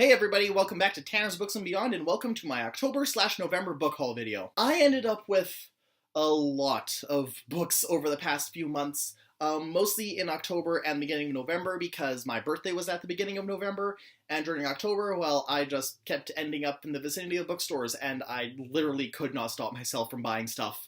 Hey everybody, welcome back to Tanner's Books and Beyond, and welcome to my October/November book haul video. I ended up with a lot of books over the past few months, mostly in October and beginning of November because my birthday was at the beginning of November, and during October, well, I just kept ending up in the vicinity of bookstores, and I literally could not stop myself from buying stuff.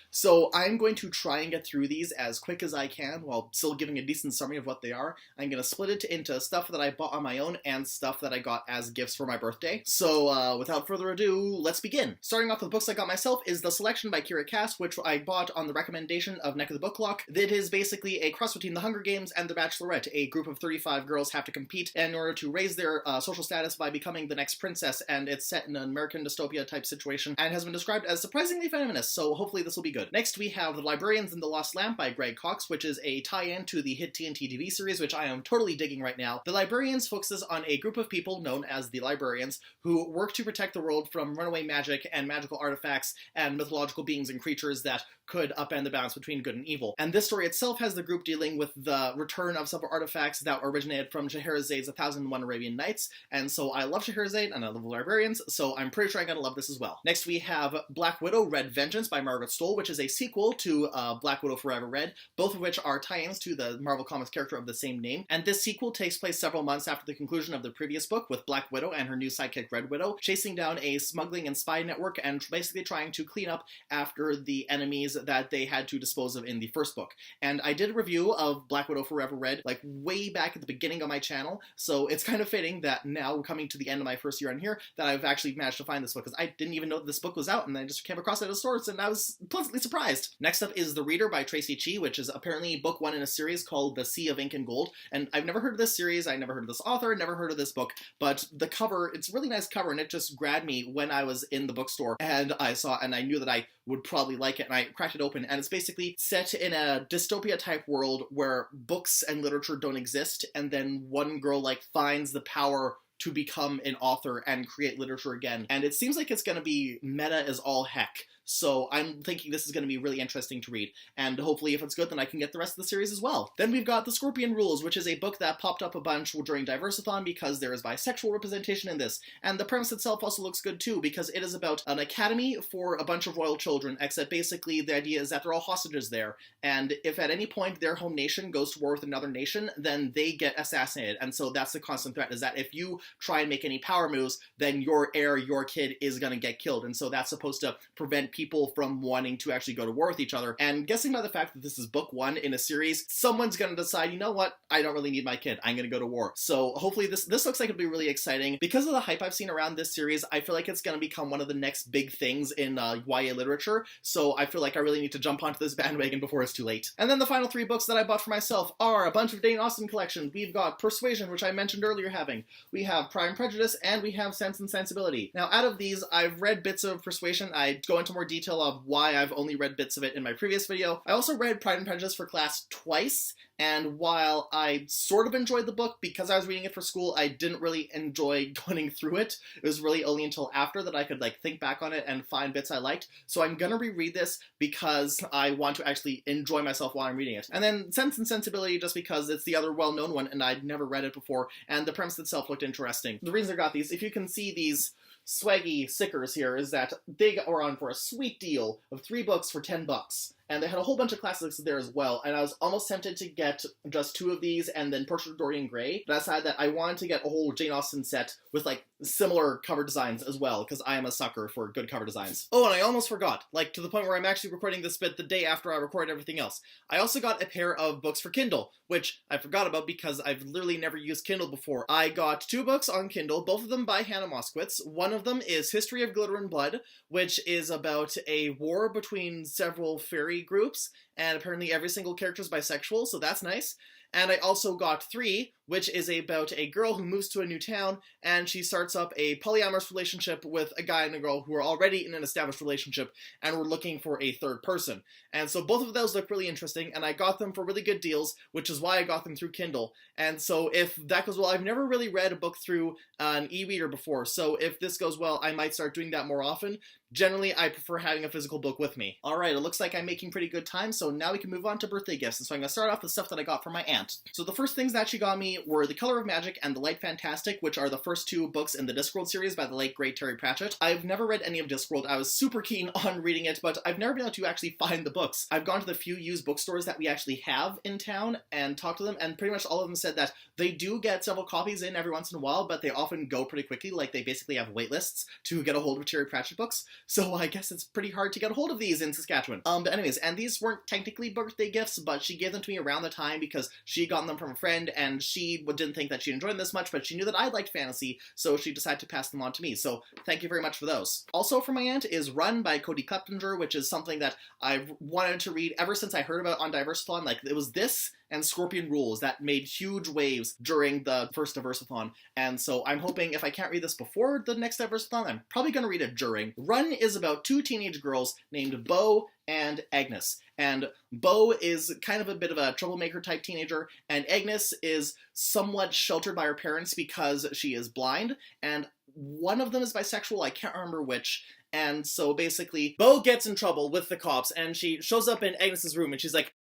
So I'm going to try and get through these as quick as I can while still giving a decent summary of what they are. I'm going to split it into stuff that I bought on my own and stuff that I got as gifts for my birthday. So without further ado, let's begin. Starting off with books I got myself is The Selection by Kira Cass, which I bought on the recommendation of Neck of the Book Lock. It is basically a cross between The Hunger Games and The Bachelorette. A group of 35 girls have to compete in order to raise their social status by becoming the next princess, and it's set in an American dystopia type situation and has been described as surprisingly feminist, so hopefully this will be good. Next we have The Librarians and the Lost Lamp by Greg Cox, which is a tie-in to the hit TNT TV series, which I am totally digging right now. The Librarians focuses on a group of people known as the Librarians who work to protect the world from runaway magic and magical artifacts and mythological beings and creatures that could upend the balance between good and evil. And this story itself has the group dealing with the return of several artifacts that originated from Scheherazade's 1001 Arabian Nights, and so I love Scheherazade and I love the Librarians, so I'm pretty sure I'm gonna love this as well. Next we have Black Widow Red Vengeance by Margaret Stohl, which is a sequel to Black Widow Forever Red, both of which are tie-ins to the Marvel Comics character of the same name, and this sequel takes place several months after the conclusion of the previous book, with Black Widow and her new sidekick Red Widow chasing down a smuggling and spy network and basically trying to clean up after the enemies that they had to dispose of in the first book. And I did a review of Black Widow Forever Red like way back at the beginning of my channel, so it's kind of fitting that now, coming to the end of my first year on here, that I've actually managed to find this book, because I didn't even know that this book was out, and I just came across it at the stores, and I was pleasantly surprised. Next up is The Reader by Tracy Chee, which is apparently book one in a series called The Sea of Ink and Gold, and I've never heard of this series, I never heard of this author, never heard of this book, but the cover, it's a really nice cover, and it just grabbed me when I was in the bookstore, and I saw, and I knew that I would probably like it, and I cracked it open, and it's basically set in a dystopia type world where books and literature don't exist, and then one girl like finds the power to become an author and create literature again, and it seems like it's gonna be meta as all heck. So I'm thinking this is going to be really interesting to read, and hopefully if it's good then I can get the rest of the series as well. Then we've got The Scorpion Rules, which is a book that popped up a bunch during Diversathon because there is bisexual representation in this, and the premise itself also looks good too because it is about an academy for a bunch of royal children, except basically the idea is that they're all hostages there, and if at any point their home nation goes to war with another nation, then they get assassinated, and so that's the constant threat, is that if you try and make any power moves, then your heir, your kid, is going to get killed, and so that's supposed to prevent people from wanting to actually go to war with each other. And guessing by the fact that this is book one in a series, someone's gonna decide, you know what, I don't really need my kid, I'm gonna go to war. So hopefully this looks like it'll be really exciting. Because of the hype I've seen around this series, I feel like it's gonna become one of the next big things in YA literature, so I feel like I really need to jump onto this bandwagon before it's too late. And then the final three books that I bought for myself are a bunch of Jane Austen collections. We've got Persuasion, which I mentioned earlier having. We have Pride and Prejudice, and we have Sense and Sensibility. Now out of these, I've read bits of Persuasion. I go into more detail of why I've only read bits of it in my previous video. I also read Pride and Prejudice for class twice, and while I sort of enjoyed the book because I was reading it for school, I didn't really enjoy going through it. It was really only until after that I could like think back on it and find bits I liked. So I'm gonna reread this because I want to actually enjoy myself while I'm reading it. And then Sense and Sensibility just because it's the other well-known one and I'd never read it before, and the premise itself looked interesting. The reason I got these, if you can see these swaggy stickers here, is that they were on for a sweet deal of 3 books for $10. And they had a whole bunch of classics there as well, and I was almost tempted to get just 2 of these and then Portrait of Dorian Gray, but I decided that I wanted to get a whole Jane Austen set with like similar cover designs as well, because I am a sucker for good cover designs. Oh, and I almost forgot, like to the point where I'm actually recording this bit the day after I record everything else. I also got a pair of books for Kindle, which I forgot about because I've literally never used Kindle before. I got 2 books on Kindle, both of them by Hannah Moskowitz. One of them is History of Glitter and Blood, which is about a war between several fairy groups, and apparently every single character is bisexual, so that's nice. And I also got 3, which is about a girl who moves to a new town, and she starts up a polyamorous relationship with a guy and a girl who are already in an established relationship, and we're looking for a third person. And so both of those look really interesting, and I got them for really good deals, which is why I got them through Kindle. And so if that goes well, I've never really read a book through an e-reader before, so if this goes well, I might start doing that more often. Generally, I prefer having a physical book with me. Alright, it looks like I'm making pretty good time, so now we can move on to birthday gifts. And so I'm going to start off with stuff that I got from my aunt. So the first things that she got me me were The Color of Magic and The Light Fantastic, which are the first two books in the Discworld series by the late great Terry Pratchett. I've never read any of Discworld. I was super keen on reading it, but I've never been able to actually find the books. I've gone to the few used bookstores that we actually have in town and talked to them, and pretty much all of them said that they do get several copies in every once in a while, but they often go pretty quickly, like they basically have wait lists to get a hold of Terry Pratchett books, so I guess it's pretty hard to get a hold of these in Saskatchewan. But anyways, and these weren't technically birthday gifts, but she gave them to me around the time because she had gotten them from a friend, and she didn't think that she'd enjoy them this much, but she knew that I liked fantasy, so she decided to pass them on to me, so thank you very much for those. Also from my aunt is Run by Cody Kleptinger, which is something that I've wanted to read ever since I heard about it on Diversathon. Like, it was this and Scorpion Rules that made huge waves during the first Diversathon, and so I'm hoping if I can't read this before the next Diversathon, I'm probably going to read it during. Run is about two teenage girls named Bo and Agnes, and Bo is kind of a bit of a troublemaker type teenager, and Agnes is somewhat sheltered by her parents because she is blind, and one of them is bisexual, I can't remember which, and so basically Bo gets in trouble with the cops, and she shows up in Agnes's room, and she's like,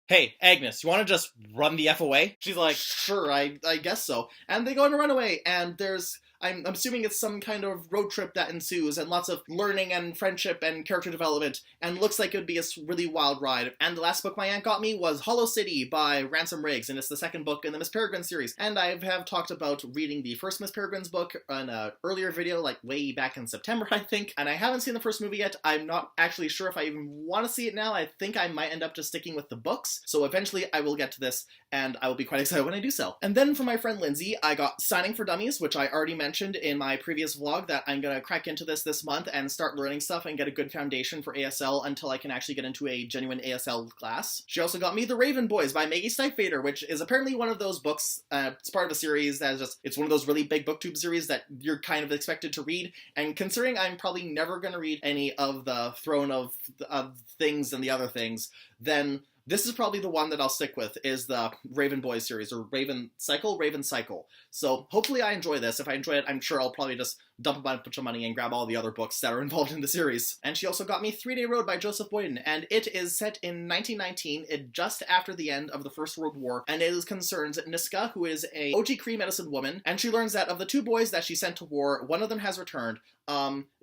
"Hey, Agnes, you want to just run the F away?" She's like, "Sure, I guess so." And they go on a runaway, and I'm assuming it's some kind of road trip that ensues, and lots of learning and friendship and character development, and looks like it would be a really wild ride. And the last book my aunt got me was Hollow City by Ransom Riggs, and it's the second book in the Miss Peregrine series. And I have talked about reading the first Miss Peregrine's book in an earlier video, like way back in September, I think, and I haven't seen the first movie yet. I'm not actually sure if I even want to see it now. I think I might end up just sticking with the books, so eventually I will get to this, and I will be quite excited when I do so. And then from my friend Lindsay, I got Signing for Dummies, which I already mentioned in my previous vlog, that I'm gonna crack into this month and start learning stuff and get a good foundation for ASL until I can actually get into a genuine ASL class. She also got me The Raven Boys by Maggie Stiefvater, which is apparently one of those books, it's part of a series that is just, it's one of those really big booktube series that you're kind of expected to read, and considering I'm probably never gonna read any of the Throne of Things and the other things, then this is probably the one that I'll stick with, is the Raven Boys series, or Raven Cycle. So hopefully I enjoy this. If I enjoy it, I'm sure I'll probably just dump a bunch of money and grab all the other books that are involved in the series. And she also got me 3-Day Road by Joseph Boyden, and it is set in 1919, just after the end of the First World War, and it concerns Niska, who is a OG Cree medicine woman, and she learns that of the two boys that she sent to war, one of them has returned,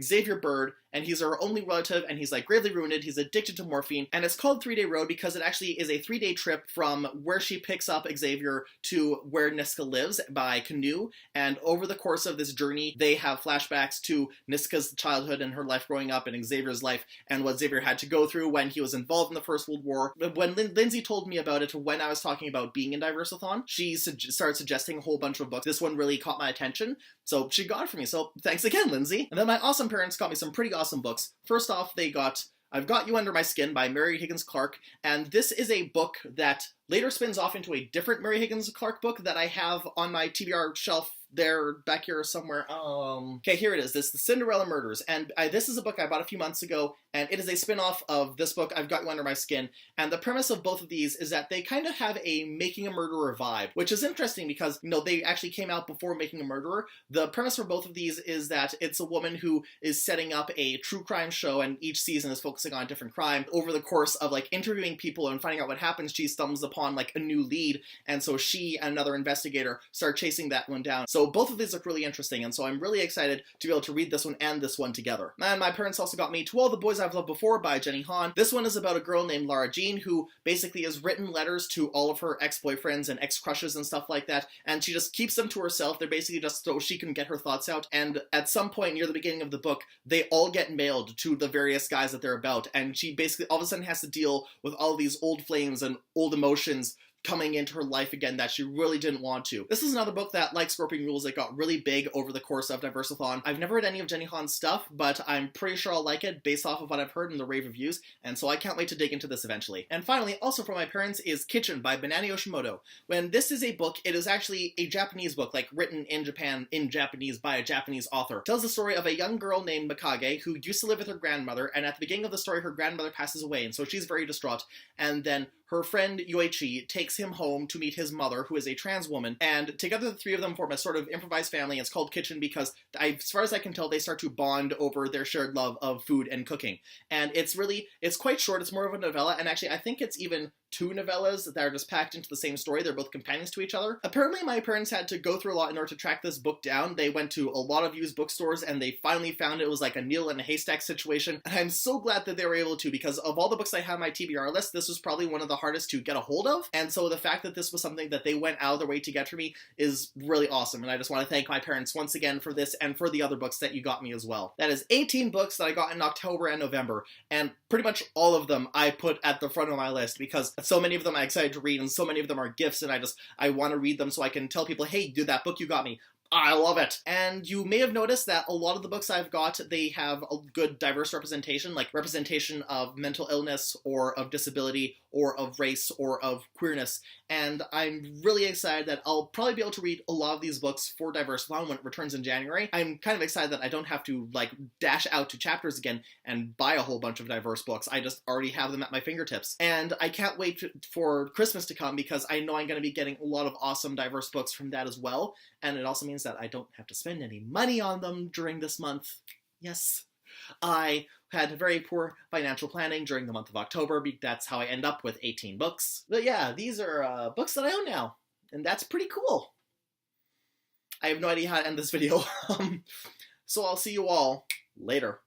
Xavier Bird, and he's her only relative, and he's like gravely wounded, he's addicted to morphine, and it's called 3-Day Road because it actually is a 3-day trip from where she picks up Xavier to where Niska lives by canoe, and over the course of this journey, they have flashbacks to Niska's childhood and her life growing up, and Xavier's life, and what Xavier had to go through when he was involved in the First World War. When Lindsay told me about it when I was talking about being in Diversathon, she started suggesting a whole bunch of books. This one really caught my attention, so she got it for me, so thanks again, Lindsay. And then my awesome parents got me some pretty awesome books. First off, they got I've Got You Under My Skin by Mary Higgins Clark, and this is a book that later spins off into a different Mary Higgins Clark book that I have on my TBR shelf there, back here somewhere. Okay, here it is. This is The Cinderella Murders, and this is a book I bought a few months ago, and it is a spin-off of this book, I've Got You Under My Skin, and the premise of both of these is that they kind of have a Making a Murderer vibe, which is interesting because, you know, they actually came out before Making a Murderer. The premise for both of these is that it's a woman who is setting up a true crime show, and each season is focusing on a different crime. Over the course of, like, interviewing people and finding out what happens, she stumbles upon, like, a new lead, and so she and another investigator start chasing that one down. So both of these look really interesting, and so I'm really excited to be able to read this one and this one together. And my parents also got me To All the Boys I've Loved Before by Jenny Han. This one is about a girl named Lara Jean who basically has written letters to all of her ex-boyfriends and ex-crushes and stuff like that, and she just keeps them to herself. They're basically just so she can get her thoughts out, and at some point near the beginning of the book, they all get mailed to the various guys that they're about, and she basically all of a sudden has to deal with all these old flames and old emotions coming into her life again that she really didn't want to. This is another book that, like Scorpion Rules, it got really big over the course of Diversathon. I've never read any of Jenny Han's stuff, but I'm pretty sure I'll like it based off of what I've heard in the rave reviews, and so I can't wait to dig into this eventually. And finally, also from my parents, is Kitchen by Banani Yoshimoto. When this is a book, it is actually a Japanese book, like written in Japan in Japanese by a Japanese author. It tells the story of a young girl named Mikage who used to live with her grandmother, and at the beginning of the story, her grandmother passes away, and so she's very distraught, and then her friend Yoichi takes him home to meet his mother, who is a trans woman, and together the three of them form a sort of improvised family. It's called Kitchen because, as far as I can tell, they start to bond over their shared love of food and cooking. And it's quite short, it's more of a novella, and actually I think it's even two novellas that are just packed into the same story. They're both companions to each other. Apparently my parents had to go through a lot in order to track this book down. They went to a lot of used bookstores and they finally found it. It was like a needle in a haystack situation. And I'm so glad that they were able to, because of all the books I have on my TBR list, this was probably one of the hardest to get a hold of. And so the fact that this was something that they went out of their way to get for me is really awesome. And I just want to thank my parents once again for this and for the other books that you got me as well. That is 18 books that I got in October and November. And pretty much all of them I put at the front of my list because so many of them I'm excited to read and so many of them are gifts and I want to read them so I can tell people, hey, dude, that book you got me, I love it. And you may have noticed that a lot of the books I've got, they have a good diverse representation, like representation of mental illness or of disability or of race or of queerness. And I'm really excited that I'll probably be able to read a lot of these books for Diverse-Thon when it returns in January. I'm kind of excited that I don't have to like dash out to Chapters again and buy a whole bunch of diverse books. I just already have them at my fingertips. And I can't wait for Christmas to come because I know I'm going to be getting a lot of awesome diverse books from that as well. And it also means that I don't have to spend any money on them during this month. Yes, I had very poor financial planning during the month of October. That's how I end up with 18 books. But yeah, these are books that I own now, and that's pretty cool. I have no idea how to end this video, so I'll see you all later.